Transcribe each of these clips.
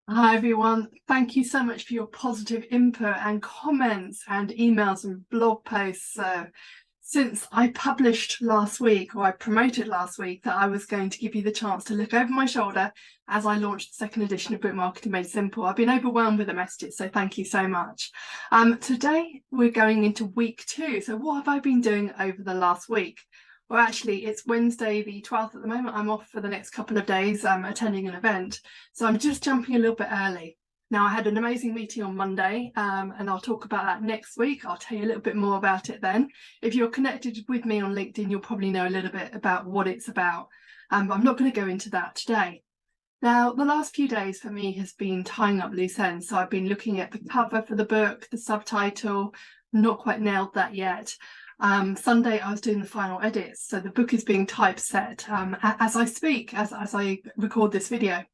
Hi everyone, thank you so much for your positive input and comments and emails and blog posts. Since I published last week, or I promoted last week, that I was going to give you the chance to look over my shoulder as I launched the second edition of Book Marketing Made Simple. I've been overwhelmed with the messages, so thank you so much. Today we're going into week 2. So what have I been doing over the last week? Well, actually, it's Wednesday the 12th at the moment. I'm off for the next couple of days. I'm attending an event. So I'm just jumping a little bit early. Now, I had an amazing meeting on Monday, and I'll talk about that next week. I'll tell you a little bit more about it then. If you're connected with me on LinkedIn, you'll probably know a little bit about what it's about. But I'm not going to go into that today. Now, the last few days for me has been tying up loose ends. So I've been looking at the cover for the book, the subtitle, not quite nailed that yet. Sunday I was doing the final edits, so the book is being typeset as I speak, as I record this video.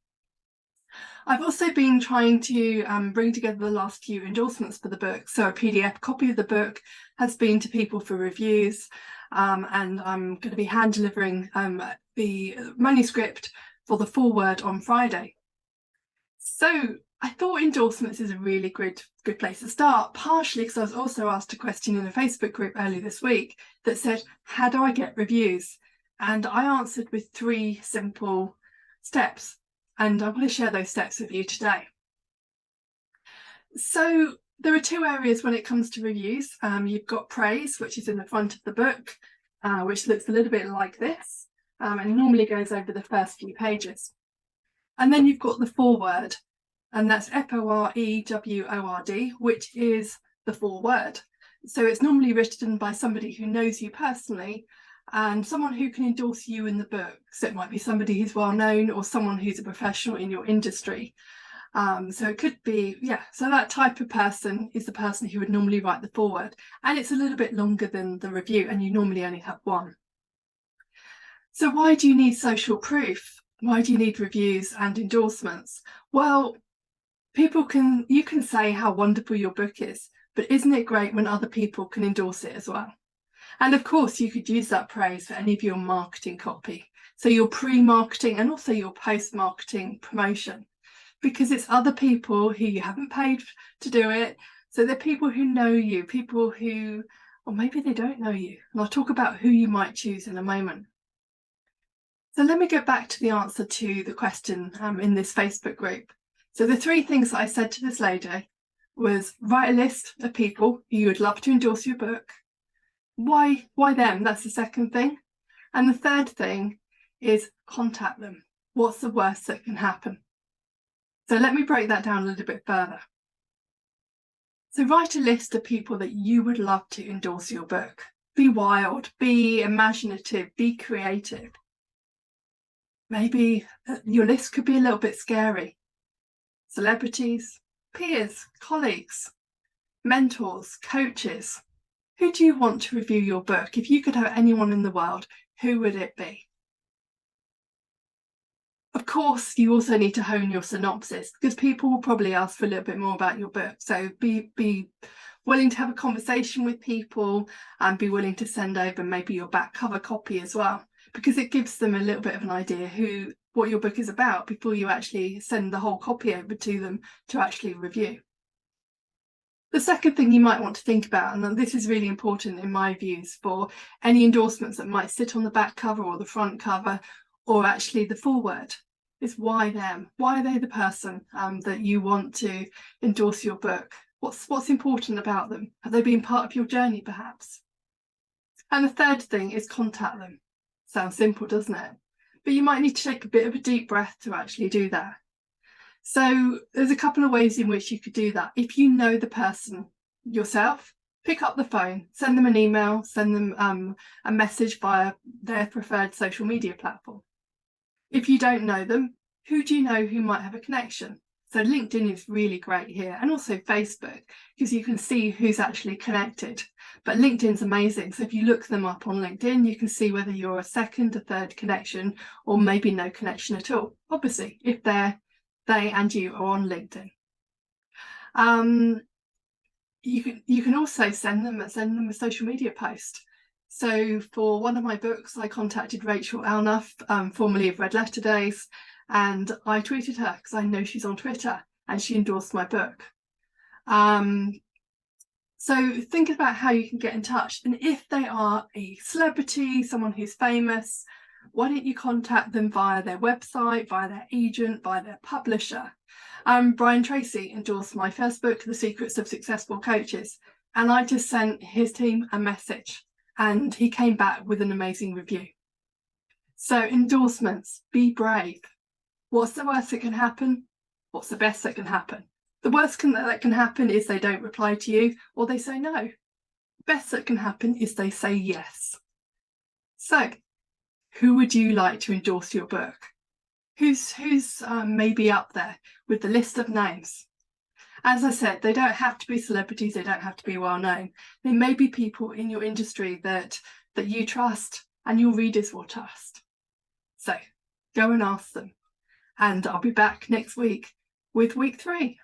I've also been trying to bring together the last few endorsements for the book. So a PDF copy of the book has been to people for reviews, and I'm going to be hand delivering the manuscript for the foreword on Friday. So I thought endorsements is a really good place to start, partially because I was also asked a question in a Facebook group earlier this week that said, how do I get reviews? And I answered with 3 simple steps, and I want to share those steps with you today. So there are 2 areas when it comes to reviews. You've got praise, which is in the front of the book, which looks a little bit like this, and normally goes over the first few pages. And then you've got the foreword, and that's foreword, which is the foreword. So it's normally written by somebody who knows you personally and someone who can endorse you in the book. So it might be somebody who's well known or someone who's a professional in your industry. So it could be, so that type of person is the person who would normally write the foreword. And it's a little bit longer than the review, and you normally only have 1. So why do you need social proof? Why do you need reviews and endorsements? Well, you can say how wonderful your book is, but isn't it great when other people can endorse it as well? And of course, you could use that praise for any of your marketing copy. So your pre-marketing and also your post-marketing promotion, because it's other people who you haven't paid to do it. So they're people who know you, people who, or maybe they don't know you. And I'll talk about who you might choose in a moment. So let me go back to the answer to the question in this Facebook group. So the 3 things that I said to this lady was write a list of people who you would love to endorse your book. Why them? That's the second thing. And the third thing is contact them. What's the worst that can happen? So let me break that down a little bit further. So write a list of people that you would love to endorse your book. Be wild, be imaginative, be creative. Maybe your list could be a little bit scary. Celebrities, peers, colleagues, mentors, coaches. Who do you want to review your book? If you could have anyone in the world, who would it be? Of course, you also need to hone your synopsis, because people will probably ask for a little bit more about your book. So be willing to have a conversation with people and be willing to send over maybe your back cover copy as well, because it gives them a little bit of an idea what your book is about before you actually send the whole copy over to them to actually review. The second thing you might want to think about, and this is really important in my views for any endorsements that might sit on the back cover or the front cover, or actually the foreword, is why them? Why are they the person that you want to endorse your book? What's important about them? Have they been part of your journey perhaps? And the third thing is contact them. Sounds simple, doesn't it? But you might need to take a bit of a deep breath to actually do that. So there's a couple of ways in which you could do that. If you know the person yourself, pick up the phone, send them an email, send them a message via their preferred social media platform. If you don't know them, who do you know who might have a connection? So LinkedIn is really great here, and also Facebook, because you can see who's actually connected. But LinkedIn's amazing. So if you look them up on LinkedIn, you can see whether you're a second, a third connection, or maybe no connection at all. Obviously, if they and you are on LinkedIn. You can also send them a social media post. So for one of my books, I contacted Rachel Alnuff, formerly of Red Letter Days, And I tweeted her because I know she's on Twitter, and she endorsed my book. So think about how you can get in touch. And if they are a celebrity, someone who's famous, why don't you contact them via their website, via their agent, via their publisher? Brian Tracy endorsed my first book, The Secrets of Successful Coaches, and I just sent his team a message, and he came back with an amazing review. So endorsements, be brave. What's the worst that can happen? What's the best that can happen? The worst that can happen is they don't reply to you, or they say no. The best that can happen is they say yes. So who would you like to endorse your book? Who's maybe up there with the list of names? As I said, they don't have to be celebrities, they don't have to be well known. They may be people in your industry that you trust and your readers will trust. So go and ask them. And I'll be back next week with week 3.